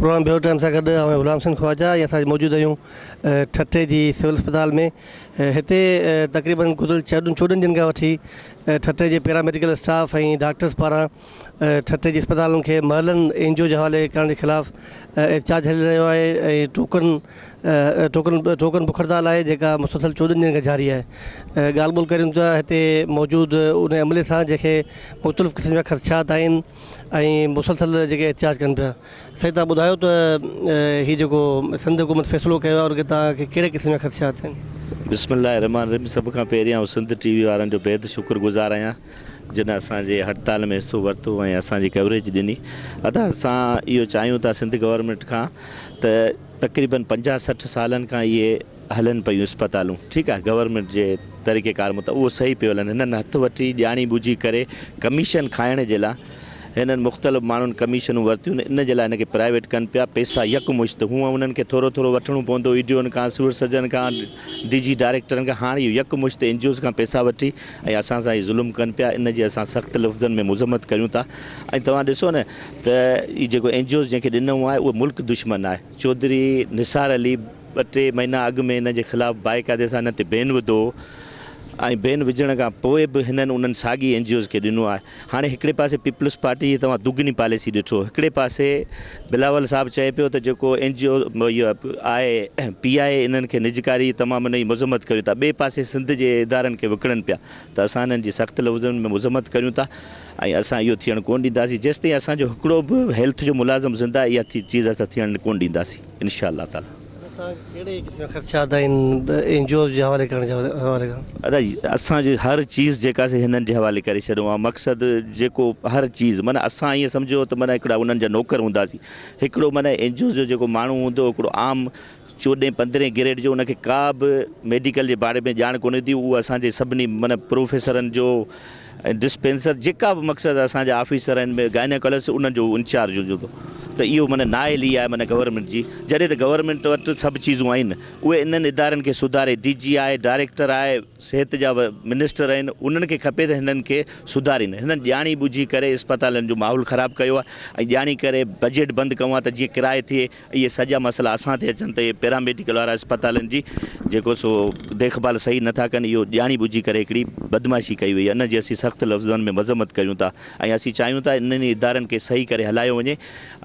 Programme बेहो time सां गॾु गुलाम सिंह ख्वाजा ऐं असां मौजूदु आहियूं ठठे जी सिविल अस्पताल में। हिते तक़रीबन गुज़िरियल 4 ॾींहंनि खां वठी ठठे जे पैरामेडिकल स्टाफ ऐं डॉक्टर्स पारां ठठे जी अस्पतालुनि खे महलनि एनजीओ जे हवाले करण जे ख़िलाफ़ एहतजाज हली रहियो आहे ऐं टोकन बुख हड़ताल आहे जेका मुसलसल 14 ॾींहंनि खां जारी आहे। ॻाल्हि ॿोल करियूं था हिते मौजूदु उन अमले सां जंहिंखे मुख़्तलिफ़ क़िस्म जा ख़दशात आहिनि ऐं मुसलसल जेके एहतजाज कनि पिया। साईं तव्हां ॿुधायो त हीउ जेको सिंध हुकूमत फ़ैसिलो कयो आहे उनखे तव्हांखे कहिड़े क़िस्म जा ख़दशात आहिनि? बिस्मिल्लाहिर्रहमानिर्रहीम। सभ खां पहिरियां सिंध टीवी वारनि जो बेहदि शुक्रगुज़ार आहियां जिन असांजे हड़ताल में हिसो वरितो ऐं असांजी कवरेज ॾिनी। अदा असां इहो चाहियूं था सिंध गवर्नमेंट खां त तक़रीबन 50-60 सालनि खां इहे हलनि पियूं अस्पतालूं, ठीकु आहे, गवर्नमेंट जे तरीक़ेकार मुताबिक़ उहो सही पियो हलनि। हिननि हथु वठी ॼाणी बुझी करे कमीशन खाइण जे लाइ हिननि मुख़्तलिफ़ माण्हुनि कमीशनूं वरितियूं, इन जे लाइ हिनखे प्राइवेट कनि पिया। पैसा यकमुश्त हूअं उन्हनि खे थोरो थोरो वठिणो पवंदो ईडीओनि खां, सिविल सर्जन खां, DG डायरेक्टरनि खां। हाणे इहो यकमुश्त एनजीओज़ खां पैसा वठी ऐं असां सां इहे ज़ुल्म कनि पिया। इन जी असां सख़्तु लफ़्ज़नि में मुज़म्मत करियूं था। ऐं तव्हां ॾिसो न त इहो जेको एनजीओज़ जंहिंखे ॾिनऊं आहे उहो मुल्क दुश्मन आहे। चौधरी निसार अली 2-3 महीना अॻु में हिन जे ख़िलाफ़ु बाइकादे सां हिन ते बैन विधो ऐं बैन विझण खां पोइ बि हिननि उन्हनि साॻी एनजीओज़ खे ॾिनो आहे। हाणे हिकिड़े पासे पीपल्स पार्टी जी तव्हां दुगनी पॉलिसी ॾिठो, हिकिड़े पासे बिलावल साहब चए पियो त जेको एनजीओ इहो आहे PI इन्हनि खे निजकारी तमामु हिन जी मज़म्मत करियूं था, ॿिए पासे सिंध जे इदारनि खे विकिणनि पिया। त असां हिननि जी सख़्तु लफ़्ज़नि में मुज़म्मत करियूं था ऐं असां इहो थियणु कोन ॾींदासीं जेसिताईं असांजो हिकिड़ो बि हेल्थ जो मुलाज़िम ज़िंदा इहा चीज़ असां थियणु कोन ॾींदासीं इंशाअल्लाह ताला। कहिड़े क़िस्म ख़दशात आहिनि एनजीओ जे हवाले करण जे हवाले खां? अदा असांजी हर चीज़ जेका हिननि जे हवाले करे छॾियो आहे। मक़सदु जेको हर चीज़ माना असां ईअं सम्झो त माना हिकिड़ा उन्हनि जा नौकर हूंदासीं। हिकिड़ो माना एनजीओ जो जेको माण्हू हूंदो हिकिड़ो आम 14-15 ग्रेड जो उनखे का बि मेडिकल जे बारे में ॼाण कोन्हे थी। उहो असांजे सभिनी माना प्रोफेसरनि जो डिस्पेंसर जेका बि मक़सदु असांजा ऑफिसर आहिनि गायनेकोलॉजिस्ट उन्हनि जो इंचार्ज हूंदो। त इहो माना नाइली आहे माना गवर्नमेंट जी, जॾहिं त गवर्नमेंट वटि सभु चीज़ूं आहिनि। उहे इन्हनि इदारनि खे सुधारे, DG आहे, डायरेक्टर आहे, सिहत जा मिनिस्टर आहिनि, उन्हनि खे खपे त हिननि खे सुधारीनि। हिननि ॼाणी बुझी करे अस्पतालनि जो माहौल ख़राबु कयो आहे ऐं ॼाणी करे बजट बंदि कयूं आहे त जीअं किराए थिए। इहे सॼा मसइला असां ते अचनि त इहे पैरामेडिकल वारा अस्पतालनि जी जेको सो देखभाल सही नथा कनि, इहो ॼाणी बुझी करे हिकिड़ी बदमाशी कई वई आहे। इन जी असीं सख़्तु लफ़्ज़नि में मज़म्मत करियूं था ऐं असीं चाहियूं था इन्हनि इदारनि खे सही करे हलायो वञे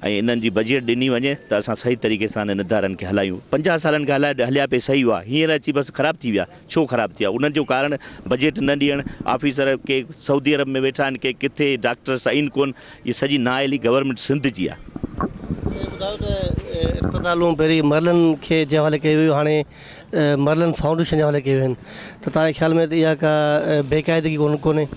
ऐं इन्हनि जी बजट ॾिनी वञे त असां सही तरीक़े सां इन्हनि इदारनि खे हलायूं। 50 सालनि खां हलिया पिया सही हुआ, हींअर अची बसि ख़राबु थी विया। छो ख़राबु थी विया? उन्हनि जो कारण बजट न ॾियणु, ऑफिसर के सऊदी अरब में वेठा आहिनि, के किथे डॉक्टर्स आहिनि कोन। इहे सॼी नाअहली गवर्नमेंट सिंध जी आहे। ॿुधायो त अस्पतालूं पहिरीं महलनि खे जे हवाले कयूं हुयूं, हाणे महलनि फाउंडेशन जे हवाले कयूं आहिनि, त तव्हांजे ख़्याल में त इहा का बेक़ाइदगी कोन्हे?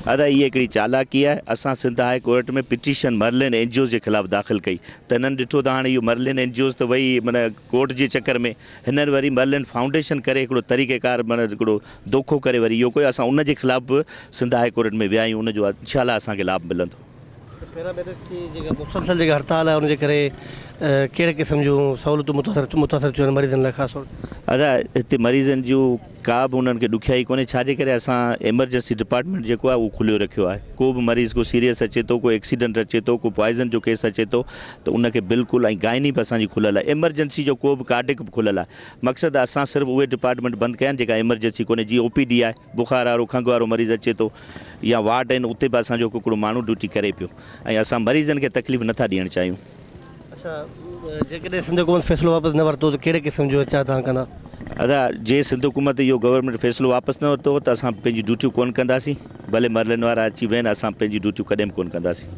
अदा इहा हिकिड़ी चालाकी आहे। असां सिंध हाई कोर्ट में पिटीशन मरलिन एनजीओ जे ख़िलाफ़ु दाख़िल कई त हिननि ॾिठो त हाणे इहो मरलिन एनजीओज़ त वई माना कोर्ट जे चकर में हिननि वरी मरलिन फाउंडेशन करे हिकिड़ो तरीक़ेकार माना हिकिड़ो दोखो करे वरी इहो कयो। असां उन जे ख़िलाफ़ु बि सिंध हाई कोर्ट में विया आहियूं। उनजो इंशाअल्लाह असांखे लाभ मिलंदो। पैरामेडिक्स जी जेका मुसलसल जेका हड़ताल आहे उनजे करे कहिड़े क़िस्म जूं सहूलियतूं मुतासिर थियूं आहिनि मरीज़नि लाइ ख़ासि तौर ते? अदा हिते मरीज़नि जूं का बि उन्हनि खे ॾुखियाई कोन्हे, छाजे करे असां एमरजेंसी डिपार्टमेंट जेको आहे उहो खुलियो रखियो आहे। को बि मरीज़ को सीरियस अचे थो, को एक्सीडेंट अचे थो, को पॉइज़न जो केस अचे थो त उनखे बिल्कुलु ऐं गाइनी बि असांजी खुलियल आहे। एमरजेंसी जो को बि कार्डिक बि खुलियल आहे। मक़सदु असां सिर्फ़ु उहे डिपार्टमेंट बंदि कया आहिनि जेका एमरजेंसी कोन्हे। जीअं OPD आहे, बुखार वारो खंघि वारो मरीज़ अचे थो या वार्ड आहिनि, उते बि असांजो हिकिड़ो माण्हू ड्यूटी करे पियो ऐं असां मरीज़नि खे तकलीफ़ नथा ॾियणु चाहियूं। अच्छा, जेकॾहिं सिंध हुकूमत फ़ैसिलो वापसि न वरितो त कहिड़े क़िस्म जो एहतजाज तव्हां कंदा? अदा जे सिंध हुकूमत इहो गवर्नमेंट फ़ैसिलो वापसि न वरितो त असां पंहिंजी ड्यूटियूं कोन कंदासीं। भले मरलिन वारा अची वेहनि, असां पंहिंजी ड्यूटियूं कॾहिं बि कोन कंदासीं।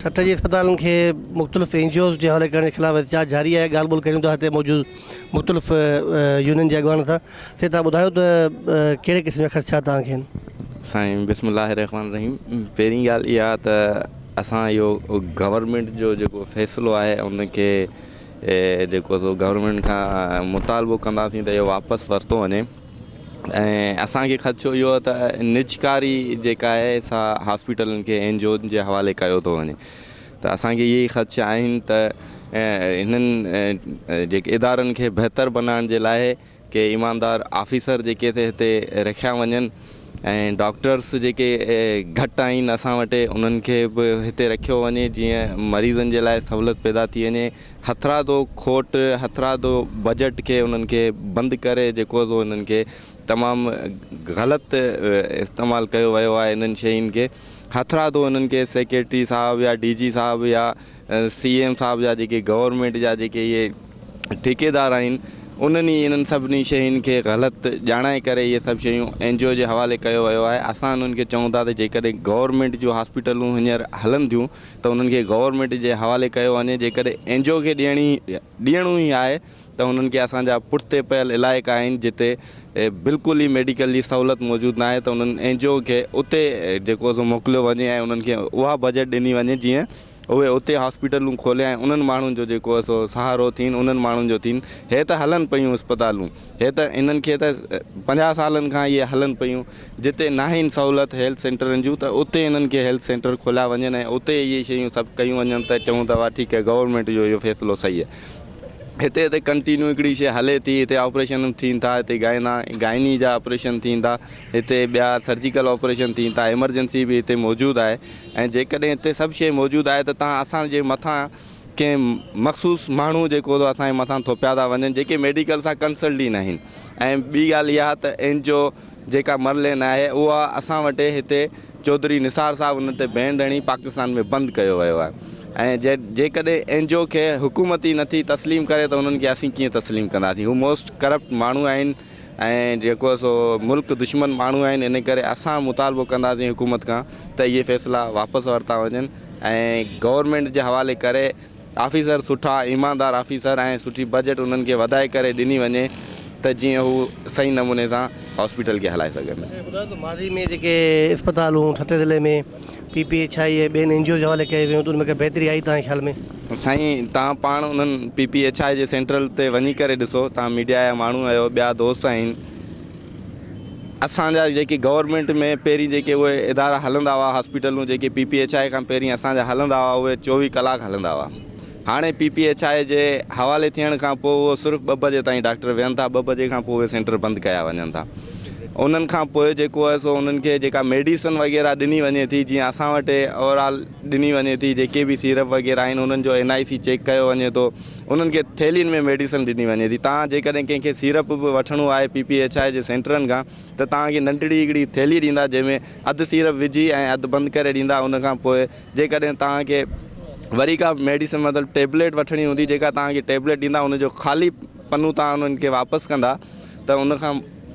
ठठ जी अस्पतालुनि खे मुख़्तलिफ़ एनजीओज़ जे हवाले करण जे ख़िलाफ़ु एहतजाज जारी आहे। ॻाल्हि ॿोल करियूं था हिते मौजूदु मुख़्तलिफ़ यूनियन जे अॻवान सां। से तव्हां ॿुधायो त कहिड़े क़िस्म जा ख़दशात तव्हांखे आहिनि? साईं बिस्मिल्लाहिर्रहमानिर्रहीम। पहिरीं ॻाल्हि इहा त असां इहो गवर्नमेंट जो जेको फ़ैसिलो आहे उनखे जेको सो गवर्नमेंट खां मुतालबो कंदासीं त इहो वापसि वरितो वञे। ऐं असांखे ख़दशो इहो आहे त निजकारी जेका आहे सा हॉस्पिटलनि खे एनजीओ जे हवाले कयो थो वञे। त असांखे इहे ई ख़दशा आहिनि त हिननि जेके इदारनि खे बहितर बनाइण जे लाइ के ईमानदार ऑफिसर जेके हिते रखिया वञनि ऐं डॉक्टर्स जेके घटि आहिनि असां वटि उन्हनि खे बि हिते रखियो वञे जीअं मरीज़नि जे लाइ सहूलियत पैदा थी वञे। हथरादो खोट हथरादो बजट खे उन्हनि खे बंदि करे जेको उन्हनि खे तमामु ग़लति इस्तेमालु कयो वियो आहे इन्हनि शयुनि खे। हथरादो उन्हनि खे सेक्रेटरी साहब या DG साहब या CM साहब जा जेके गवर्नमेंट जा जेके इहे ठेकेदार आहिनि उन्हनि इन्हनि सभिनी शयुनि खे ग़लति ॼाणाए करे इहे सभु शयूं NGO जे हवाले कयो वियो आहे। असां उन्हनि खे चऊं था त जेकॾहिं गवर्नमेंट जूं हॉस्पिटलूं हींअर हलनि थियूं त उन्हनि खे गवर्नमेंट जे हवाले कयो वञे। जेकॾहिं NGO खे ॾियणो ई आहे त उन्हनि खे असांजा पुठिते पियल इलाइक़ा आहिनि जिते बिल्कुलु ई मेडिकल जी सहूलियत मौजूदु न आहे त उन्हनि NGO खे उते जेको मोकिलियो वञे ऐं उन्हनि खे उहा बजट ॾिनी वञे जीअं उहे उते हॉस्पिटलूं खोले ऐं उन्हनि माण्हुनि जो जेको सहारो थियनि उन्हनि माण्हुनि जो थियनि। हे त हलनि पियूं अस्पतालूं, हे त इन्हनि खे त 50 सालनि खां इहे हलनि पियूं। जिते न आहिनि सहूलियत हेल्थ सेंटरनि जूं त उते इन्हनि खे हेल्थ सेंटर खोलिया वञनि ऐं उते इहे शयूं सभु कयूं वञनि त चऊं था ठीकु आहे गवर्नमेंट जो इहो फ़ैसिलो सही आहे। हिते कंटिन्यू हिकिड़ी शइ हले थी, हिते ऑपरेशन थियनि था, हिते गाइनी जा ऑपरेशन थियनि था, हिते ॿिया सर्जिकल ऑपरेशन थियनि था, एमरजेंसी बि हिते मौजूदु आहे। ऐं जेकॾहिं हिते सभु शइ मौजूदु आहे त तव्हां असांजे मथां कंहिं मख़सूस माण्हू जेको असांजे मथां थोपिया था वञनि जेके मेडिकल सां कंसल्ट ई न आहिनि। ऐं ॿी ॻाल्हि इहा त NGO जेका मरलेन आहे उहा असां वटि हिते चौधरी निसार साहब उन ते बैन हणी पाकिस्तान में बंदि कयो वियो आहे। ऐं जेकॾहिं NGO खे हुकूमत ई नथी तस्लीम करे त उन्हनि खे असीं कीअं तस्लीम कंदासीं। हू मोस्ट करप्ट माण्हू आहिनि ऐं जेको मुल्क दुश्मन माण्हू आहिनि। इन करे असां मुतालबो कंदासीं हुकूमत खां त इहे फ़ैसिला वापसि वरिता वञनि ऐं गवर्नमेंट जे हवाले करे ऑफिसर सुठा ईमानदार ऑफिसर ऐं सुठी बजट उन्हनि खे वधाए करे ॾिनी वञे त जीअं हू सही नमूने सां हॉस्पिटल खे हलाए सघनि। मादी में जेके अस्पतालूं ठटे ज़िले में PPHI ॿियनि NGO जे हवाले कई वियूं त उनमें बहितरी आई तव्हांजे ख़्याल में? साईं तव्हां पाण उन्हनि PPHI जे सेंट्रल ते वञी करे ॾिसो, तव्हां मीडिया जा माण्हू आहियो, ॿिया दोस्त आहिनि। असांजा जेके गवर्नमेंट में पहिरीं जेके उहे इदारा हलंदा हुआ हॉस्पिटलूं जेके PPHI खां पहिरीं असांजा हलंदा हुआ उहे 24 कलाक हलंदा हुआ। हाणे PPHI जे हवाले थियण खां पोइ उहो सिर्फ़ु 2 बजे ताईं डॉक्टर वेहनि था, 2 बजे खां पोइ उहे सेंटर बंदि कया वञनि था। उन्हनि खां पोइ जेको आहे उन्हनि खे जेका मेडिसन वग़ैरह ॾिनी वञे थी जीअं असां वटि ओवरऑल ॾिनी वञे थी, जेके बि सीरप वग़ैरह आहिनि उन्हनि जो NIC चेक कयो वञे थो, उन्हनि खे थैलियुनि में मेडिसन ॾिनी वञे थी। तव्हां जेकॾहिं कंहिंखे सीरप बि वठिणो आहे PPHI जे सेंटरनि खां त तव्हांखे नंढड़ी हिकिड़ी थैली ॾींदा जंहिंमें अधु सीरप विझी ऐं अधु बंदि करे ॾींदा। उनखां पोइ जेकॾहिं तव्हांखे वरी का मेडिसन मतिलबु टेबलेट वठिणी हूंदी जेका तव्हांखे टेबलेट ॾींदा उनजो ख़ाली पन्नू तव्हां उन्हनि खे वापसि कंदा त उनखां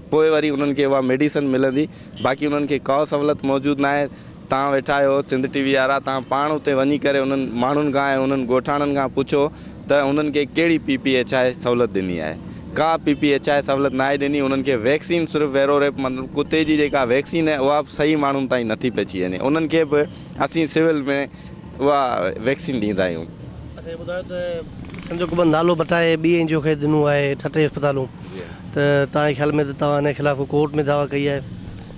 पोइ वरी उन्हनि खे उहा मेडिसन मिलंदी। बाक़ी उन्हनि खे का सहूलियत मौजूदु न आहे। तव्हां वेठा आहियो सिंध TV वारा, तव्हां पाण उते वञी करे उन्हनि माण्हुनि खां ऐं उन्हनि ॻोठाणनि खां पुछो त उन्हनि खे कहिड़ी PPHI सहूलियत ॾिनी आहे। का PPHI सहूलियत न आहे ॾिनी। उन्हनि खे वैक्सीन सिर्फ़ु वेरोरेप मतिलबु कुते जी जेका वैक्सीन आहे उहा सही माण्हुनि ताईं नथी पहुची वञे। उन्हनि खे बि असीं सिविल में उहा वैक्सीन ॾींदा आहियूं। अच्छा, ॿुधायो त सम्झो को नालो मटाए ॿी NGO खे ॾिनो आहे ठटे अस्पतालूं त तव्हांजे ख़्याल में त तव्हां हिन ख़िलाफ़ु कोर्ट में दावा कई आहे?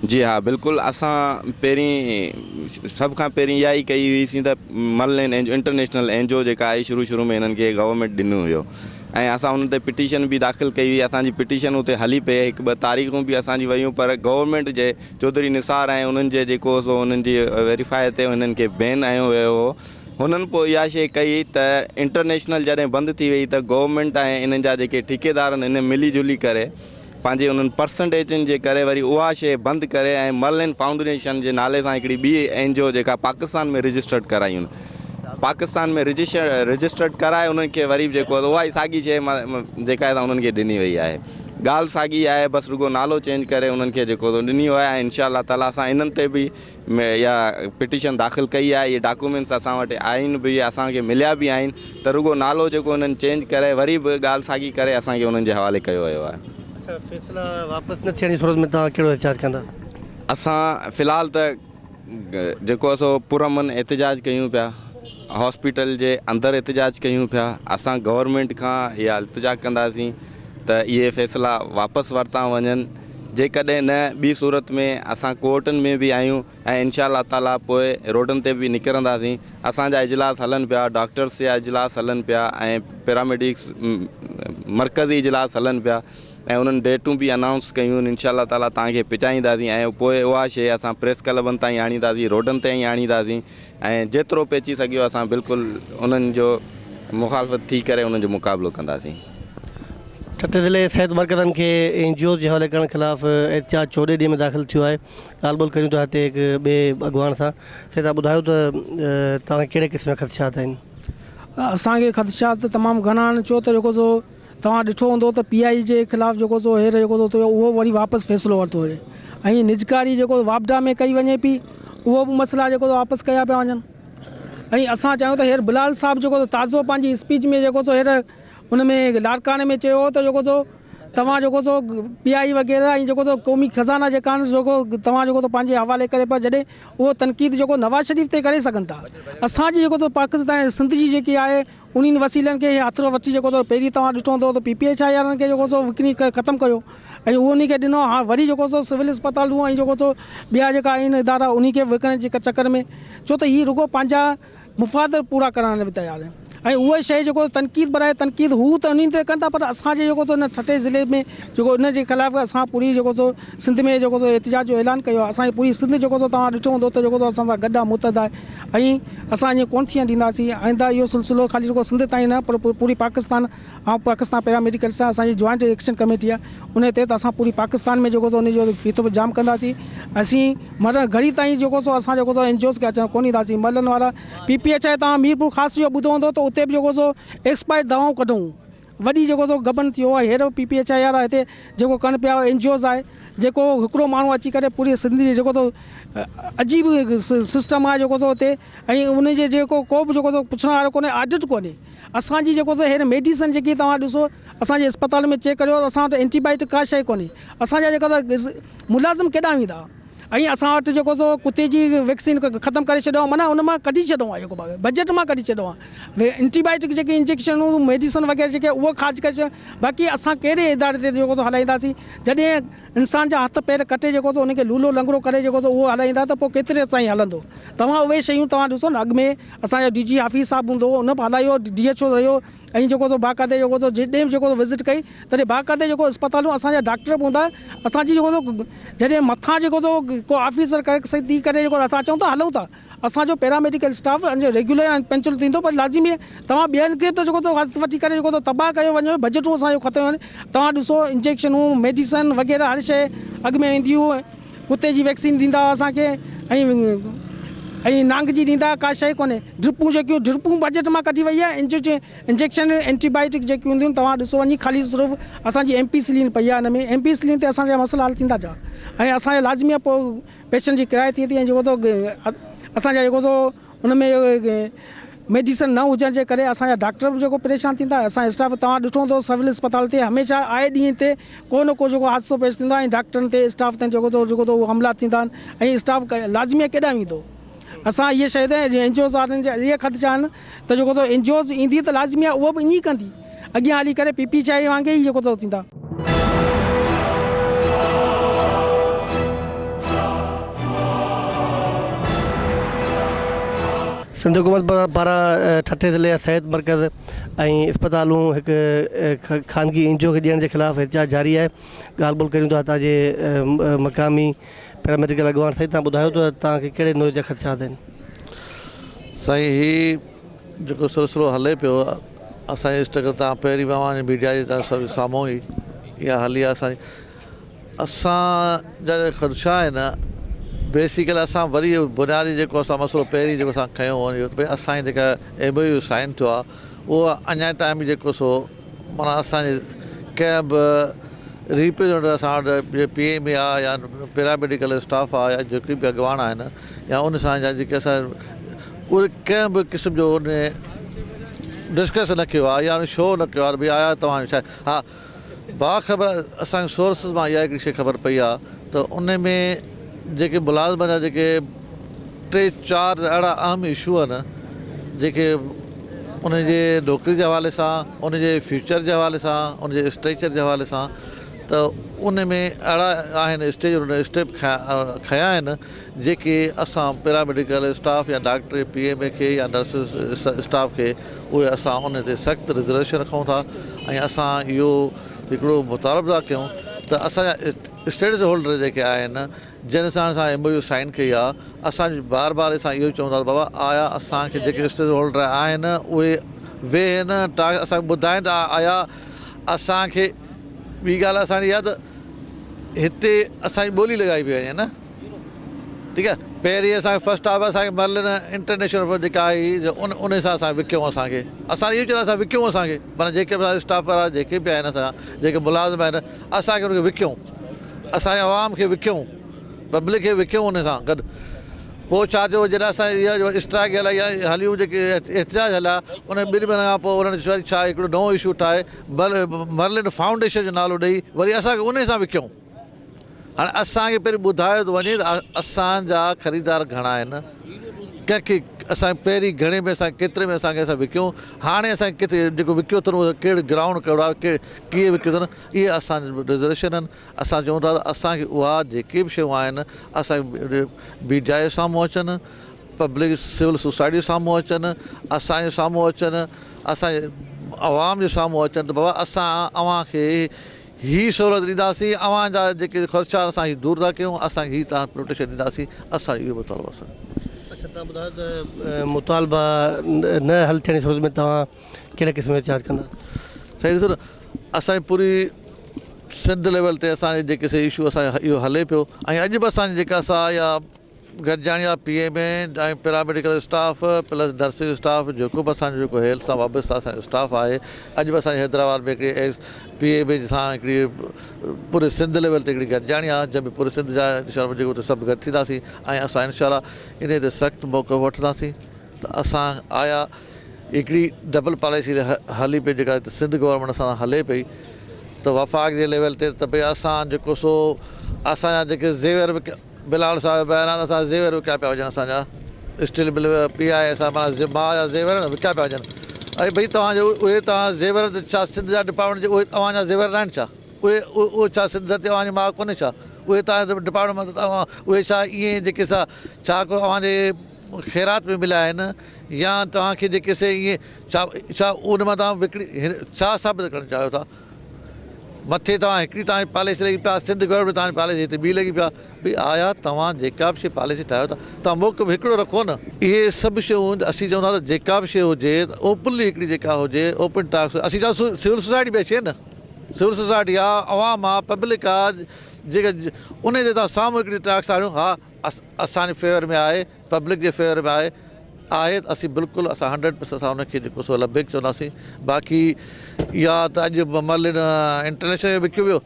जी हा, बिल्कुलु। असां पहिरीं सभ खां पहिरीं इहा ई कई हुईसीं त मरलेन इंटरनेशनल NGO जेका आहे शुरू में हिननि खे गवर्नमेंट ॾिनो हुयो ऐं असां हुन ते पिटीशन बि दाख़िल कई हुई। असांजी पिटीशन उते हली पई, 1-2 तारीख़ूं बि असांजी वियूं, पर गवर्नमेंट जे चौधरी निसार ऐं उन्हनि जे जेको उन्हनि जी वेरीफाई ते उन्हनि खे बैन आयो वियो हो। हुननि पोइ इहा शइ कई त इंटरनेशनल जॾहिं बंदि थी वई त गवर्नमेंट ऐं इन्हनि जा जेके ठेकेदार आहिनि इन मिली जुली करे पंहिंजे उन्हनि परसेंटेजनि जे करे वरी उहा शइ बंदि करे ऐं मरलिन फाउंडेशन जे नाले सां हिकिड़ी ॿी NGO जेका पाकिस्तान में रजिस्टर्ड करायूं, पाकिस्तान में रजिस्टर्ड कराए उन्हनि खे वरी जेको उहा ई साॻी शइ जेका आहे उन्हनि खे ॾिनी वई आहे। ॻाल्हि साॻी आहे, बसि रुगो नालो चेंज करे उन्हनि खे जेको ॾिनी वियो आहे। ऐं इंशाअल्लाह ताला असां इन्हनि ते बि इहा पिटीशन दाख़िल कई आहे। इहे डॉक्यूमेंट्स असां वटि आहिनि बि, असांखे मिलिया बि आहिनि त रुगो नालो जेको उन्हनि चेंज करे वरी बि ॻाल्हि साॻी करे असांखे उन्हनि जे हवाले कयो वियो आहे। अच्छा, फ़ैसिला वापसि न थियण जी सूरत में तव्हां कहिड़ो एहतिजाज कंदा? असां फ़िलहालु त जेको पुरअमन एहतिजाज कयूं पिया, हॉस्पिटल जे अंदरि एहतिजाज कयूं पिया। असां गवर्नमेंट खां इहा इल्तिजा कंदासीं त इहे फ़ैसिला वापसि वरिता वञनि। जेकॾहिं न ॿी सूरत में असां कोर्टनि में बि आहियूं ऐं इंशाअल्लाह ताला पोइ रोडनि ते बि निकिरंदासीं। असांजा इजलास हलनि पिया, डॉक्टर्स जा इजलास हलनि पिया ऐं पैरामेडिक्स मरकज़ी इजलास हलनि पिया। ऐं उन्हनि डेटूं बि अनाउंस कयूं आहिनि इंशाअल्लाह ताला तव्हांखे पहुचाईंदासीं ऐं पोइ उहा शइ असां प्रेस क्लबनि ताईं आणींदासीं रोडनि ताईं आणींदासीं ऐं जेतिरो पहुची सघियो असां बिल्कुलु उन्हनि जो मुखालफ़त थी करे उन्हनि जो मुक़ाबिलो कंदासीं। ठट्टे ज़िले सिहत मर्कज़नि खे NGO जे हवाले करण ख़िलाफ़ एहतिजाज 14 ॾींहं में दाख़िल थियो आहे। ॻाल्हि ॿोल करियूं था हिते हिकु ॿिए अॻवान सां। साईं तव्हां ॿुधायो त तव्हांखे कहिड़े क़िस्म जा ख़दशात आहिनि? असांखे ख़दशात तमामु घणा आहिनि। छो त जेको सो तव्हां ॾिठो हूंदो त PI जे ख़िलाफ़ु जेको सो हींअर जेको सो थियो उहो वरी वापसि फ़ैसिलो वरितो हुजे ऐं निजकारी जेको वापडा में कई वञे पई उहो बि मसइला जेको वापसि कया पिया वञनि। ऐं असां चाहियूं त हींअर बिलाल साहिबु जेको ताज़ो पंहिंजी स्पीच में जेको सो हींअर उन में लाड़काने में चयो त जेको सो तव्हां जेको सो PI वग़ैरह ऐं जेको सो क़ौमी ख़ज़ाना जेका आहिनि जेको तव्हां जेको पंहिंजे हवाले करे पिया जॾहिं उहो तनक़ीद जेको नवाज़ शरीफ़ ते करे सघनि था। असांजी जेको सो पाकिस्तान सिंध जी जेकी आहे उन्हनि वसीलनि खे हथु वठी जेको सो पहिरीं तव्हां ॾिठो हूंदो त PPHI वारनि खे जेको सो विकिणी ख़तमु कयो ऐं उहो उन खे ॾिनो। हाणे वरी जेको सो सिविल अस्पतालूं ऐं जेको सो ॿिया जेका आहिनि इदारा उन खे विकिणण जे चकर में छो त हीअ रुगो पंहिंजा मुफ़ाद पूरा करण में तयारु आहिनि ऐं उहा शइ जेको तनक़ीद बराए तनक़ीद हू त उन्हनि ते कनि था पर असांजे जेको सो हिन ठट्टे ज़िले में जेको इन जे ख़िलाफ़ु असां पूरी जेको सो सिंध में जेको सो एहतिजाज जो ऐलान कयो आहे। असांजी पूरी सिंध जेको सो तव्हां ॾिठो हूंदो त जेको सो असां सां गॾु आहे मुतहद आहे ऐं असां ईअं कोन थियणु ॾींदासीं। आईंदा इहो सिलसिलो ख़ाली जेको सिंध ताईं न पर पूरी पाकिस्तान ऐं पाकिस्तान पैरामेडिकल सां असांजी जॉइंट एक्शन कमेटी आहे उन ते त असां पूरी पाकिस्तान में जेको सो उनजो फीतो जाम कंदासीं। असीं मर घड़ी ताईं जेको सो असां जेको सो NGOs खे अचणु कोन ॾींदासीं। मलनि वारा PPHI तव्हां मीरपुर ख़ासि इहो ॿुधो हूंदो त उते बि जेको सो एक्सपायर्ड दवाऊं कढूं वॾी जेको सो गबन थियो आहे। हेॾो PPHI वारा हिते जेको कनि पिया NGOs आहे जेको हिकिड़ो माण्हू अची करे पूरी सिंधी जेको सो अजीब सिस्टम आहे जेको सो हुते ऐं उनजे जेको को बि जेको सो पुछण वारो कोन्हे ऑडिट कोन्हे। असांजी जेको सो हेॾे मेडिसन जेकी तव्हां ॾिसो असांजे अस्पताल में चेक करियो असां वटि एंटीबायोटिक का शइ कोन्हे। असांजा जेका मुलाज़िम केॾां वेंदा ऐं असां वटि जेको सो कुते जी वैक्सीन ख़तमु करे छॾियो आहे माना उन मां कढी छॾियो आहे जेको बजट मां कढी छॾियो आहे। एंटीबायोटिक जेके इंजेक्शनूं मेडिसन वग़ैरह जेके उहो ख़ारिज करे छॾियो। बाक़ी असां कहिड़े इदारे ते जेको सो हलाईंदासीं जॾहिं इंसान जा हथ पेर कटे जेको सो उनखे लूलो लंगड़ो करे जेको सो उहो हलाईंदा त पोइ केतिरे ताईं हलंदो। तव्हां उहे शयूं तव्हां ॾिसो न अॻु में असांजो DG हाफ़िज़ साहिबु हूंदो उन बि हलायो DHO रहियो ऐं जेको सो बाक़ाइदे जेको सो जॾहिं बि जेको विज़िट कई तॾहिं बाक़ाइदे जेको अस्पतालूं असांजा डॉक्टर बि हूंदा। असांजी जेको सो जॾहिं मथां जेको सो को ऑफिसर करे थी करे जेको असां चऊं था हलूं था असांजो पैरामेडिकल स्टाफ रेगुलर ऐं पेंशन थींदो पर लाज़िमी आहे तव्हां ॿियनि खे त जेको सो हथु वठी करे जेको सो तबाह कयो वञो बजटूं असांजो ख़तमु वञे। तव्हां ॾिसो इंजेक्शनूं मेडिसन वग़ैरह हर शइ अॻु में ईंदियूं कुते जी वैक्सीन ॾींदा हुआ असांखे ऐं नांग जी ॾींदा का शइ कोन्हे। ड्रिपूं बजट मां कढी वई आहे। इंजेक्शन एंटीबायोटिक जेकी हूंदियूं आहिनि तव्हां ॾिसो वञी ख़ाली सिर्फ़ु असांजी एमपीसिलिन पई आहे। हिन में एमपीसिलिन ते असांजा मसइला हल थींदा छा ऐं असांजे लाज़मी आहे पोइ पेशेंट जी किराए थी ऐं जेको सो असांजा जेको सो उन में मेडिसन न हुजण जे करे असांजा डॉक्टर बि जेको परेशान थींदा। असांजो स्टाफ तव्हां ॾिठो हूंदो सिविल अस्पताल ते हमेशह आए ॾींहं ते को न को जेको हादसो पेश थींदो आहे ऐं डॉक्टरनि ते स्टाफ ते जेको सो हमला थींदा आहिनि ऐं स्टाफ लाज़मी आहे केॾांहुं वेंदो। असां इहे शइ ते NGOs वारनि जा इहे ख़दशा आहिनि त जेको सो NGOs ईंदी त लाज़मी आहे उहो बि ईअं ई कंदी अॻियां हली करे PPHI वांगुरु ई जेको सो थींदा। सिंध हुकूमत पारां ठट्टे ज़िले जा सिहत मर्कज़ ऐं अस्पतालूं हिकु ख़ानगी NGO खे ॾियण जे ख़िलाफ़ु एहतिजाज जारी आहे। ॻाल्हि ॿोल करियूं था हितां जे मक़ामी पैरामेडिकल अॻवान साईं तव्हां ॿुधायो त तव्हांखे कहिड़े नौज जा ख़दशात आहिनि? साईं हीउ जेको सिलसिलो हले पियो असांजे स्टेट तव्हां पहिरीं मां मीडिया जे तव्हां साम्हूं ई इहा हली आहे। असांजा ख़दशा आहिनि बेसिकली असां वरी बुनियादी जेको असां मसइलो पहिरीं जेको असां खयों वञो भई असांजी जेका MOU साइन थियो आहे उहो अञा टाइम जेको सो माना असांजे कंहिं बि रिप्रेजेंटेटिव असां वटि PMA आहे या पैरामेडिकल स्टाफ आहे या जेके बि अॻवान आहिनि या उन सां जा जेके असां उहे कंहिं बि क़िस्म जो उन डिस्कस न कयो आहे या शो न कयो आहे भई आया तव्हां छा। हा बाख़बर असांखे सोर्सिस मां इहा हिकिड़ी शइ ख़बर पई आहे त उन में जेके मुलाज़िम जा जेके 3-4 अहिड़ा अहम इशू आहिनि जेके उनजे नौकिरी जे हवाले सां उनजे फ्यूचर जे हवाले सां उनजे स्ट्रक्चर जे हवाले सां त उन में अहिड़ा आहिनि स्टेप खया आहिनि जेके असां पैरामेडिकल स्टाफ या डॉक्टर PMA खे या नर्सिस स्टाफ खे उहे असां उन ते सख़्तु रिज़र्वेशन रखूं था ऐं असां इहो हिकिड़ो मुतालबो था कयूं त असांजा स्टेटस होल्डर जेके आहिनि जिन सां असां MOU साइन कई आहे, असांजी बार बार असां इहो चवंदा बाबा आया असांखे जेके स्टेटस होल्डर आहिनि उहे वेहनि असांखे ॿुधाइनि त आया असांखे ॿी ॻाल्हि असांजी इहा त हिते असांजी ॿोली लॻाई पई वञे न, ठीकु आहे। पहिरीं असांखे फस्ट ऑफ असांखे मर्लिन इंटरनेशनल जेका आई उन सां असां विकियूं असांखे इहो चवंदा असां विकियूं असांखे माना जेके बि स्टाफ वारा जेके बि आहिनि असां जेके मुलाज़िम आहिनि असांखे उनखे विकियूं, असांजे आवाम खे विकियूं, पब्लिक खे विकियूं उन सां गॾु। पोइ छा थियो जॾहिं असांजी इहा स्ट्राइक हलाई या हलियूं जेके एतिजाज हलिया उन 2 महीननि खां पोइ उन्हनि वरी छा हिकिड़ो नओं इशू ठाहे मर्लिन फाउंडेशन जो नालो ॾेई वरी असांखे उन सां विकियूं। हाणे असांखे पहिरीं ॿुधायो थो वञे त असांजा ख़रीदार घणा आहिनि, कंहिंखे असां पहिरीं घणे में असां केतिरे में असांखे असां विकियूं, हाणे असांखे किथे जेको विकियो अथनि कहिड़े ग्राउंड कहिड़ो आहे कीअं विकियो अथनि, इहे असांजा रिज़र्वेशन आहिनि। असां चऊं था त असांखे उहा जेके बि शयूं आहिनि असांखे BJI साम्हूं अचनि, पब्लिक सिविल सोसाइटी साम्हूं अचनि, असांजे साम्हूं अचनि, असांजे आवाम जे साम्हूं अचनि त बाबा असां अव्हांखे ही सहूलियत ॾींदासीं, अव्हांजा जेके ख़र्चा असां ही दूरि था कयूं, असांखे ही तव्हां प्रोटेक्शन ॾींदासीं, असां इहो मुतालबो आहे। अच्छा, तव्हां ॿुधायो त मुतालबा न हल थियण जी सूरत में तव्हां कहिड़े क़िस्म जो चार्ज कंदा? सही ॾिसो न, असांजी पूरी सिंध लेवल ते असांजे जेके से इशू असांजो इहो हले पियो ऐं अॼु बि असांजी जेका असां या गॾिजाणी आहे PA में ऐं paramedical staff plus nursing staff जेको बि असांजो जेको हेल्थ सां वाबस्तु असांजो स्टाफ आहे, अॼु बि असांजे हैदराबाद में हिकिड़ी PA में सां हिकिड़ी पूरे सिंध लेवल ते हिकिड़ी गॾिजाणी आहे जंहिंमें पूरे सिंध जा जेको उते सभु गॾु थींदासीं ऐं असां इनशाला इन ते सख़्तु मौक़ो वठंदासीं त असां आया हिकिड़ी डबल पॉलिसी हली पई जेका सिंध गवर्नमेंट सां हले पई त वफ़ाक़ जे लेवल ते त भई असां जेको सो असांजा जेके ज़ेवर बिलाल साहिब आहिनि असां ज़ेवर विकिया पिया वञनि, असांजा स्टील बिल PI असां माना मां जा ज़ेवर न विकिया पिया वञनि। ऐं भई तव्हांजो उहे तव्हां ज़ेवर त छा सिंध जा डिपार्टमेंट उहे तव्हांजा ज़ेवर न आहिनि छा, उहे छा सिंध ते तव्हांजी मां कोन्हे छा, उहे तव्हांजे डिपार्टमेंट तव्हां उहे छा ईअं जेके छा को तव्हांजे ख़ैरात में मिलिया आहिनि या तव्हांखे जेके से ईअं छा उन मां तव्हां विकिणी छा साबित करणु चाहियो था। मथे तव्हां हिकिड़ी तव्हांजी पॉलिसी लॻी पिया, सिंध गवर्नमेंट तव्हांजी पॉलिसी हिते ॿी लॻी पिया, भई आया तव्हां जेका बि शइ पॉलिसी ठाहियो था तव्हां मौक़ो बि हिकिड़ो रखो न। इहे सभु शयूं असीं चवंदा त जेका बि शइ हुजे त ओपनली हिकिड़ी जेका हुजे ओपन टॉक्स, असीं चवंदा सिविल सोसाइटी बि अचे न, सिविल सोसाइटी आहे, अवाम आहे, पब्लिक आहे, जेका उन ते तव्हां साम्हूं हिकिड़ी टॉक्स आणियो, हा असांजे फेवर में आहे, पब्लिक जे फेवर में आहे त असीं बिल्कुलु असां 100% असां उनखे जेको सो लबेक चवंदासीं। बाक़ी इहा त अॼु मर्लिन इंटरनेशनल विकियो वियो,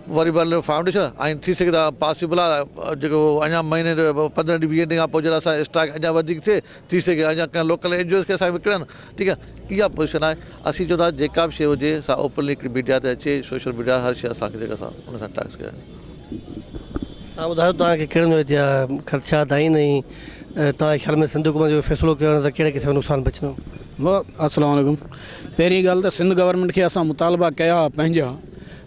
वरी मर्लिन फाउंडेशन ऐं थी सघे त पॉसिबल आहे जेको अञा महीने 15 ॾींहं 20 ॾींहं खां पोइ जॾहिं असां स्टॉक अञा वधीक थिए थी सघे अञा कंहिं लोकल NGOs खे असां विकिणनि, ठीकु आहे। इहा पोज़ीशन आहे। असीं चवंदा जेका बि शइ हुजे असां ओपनली हिकिड़ी मीडिया ते अचे, सोशल मीडिया हर शइ असांखे जेका असां उन सां टैक्स कया। तव्हां ॿुधायो तव्हांखे कहिड़े हिते ख़र्चात आहिनि ऐं तव्हांजे ख़्याल में सिंध हुकूमत जो फ़ैसिलो कयो त कहिड़े क़िस्म जो नुक़सानु बचंदो? अस्सलाम वालेकुम। पहिरीं ॻाल्हि त सिंध गवर्नमेंट खे असां मुतालबा कया पंहिंजा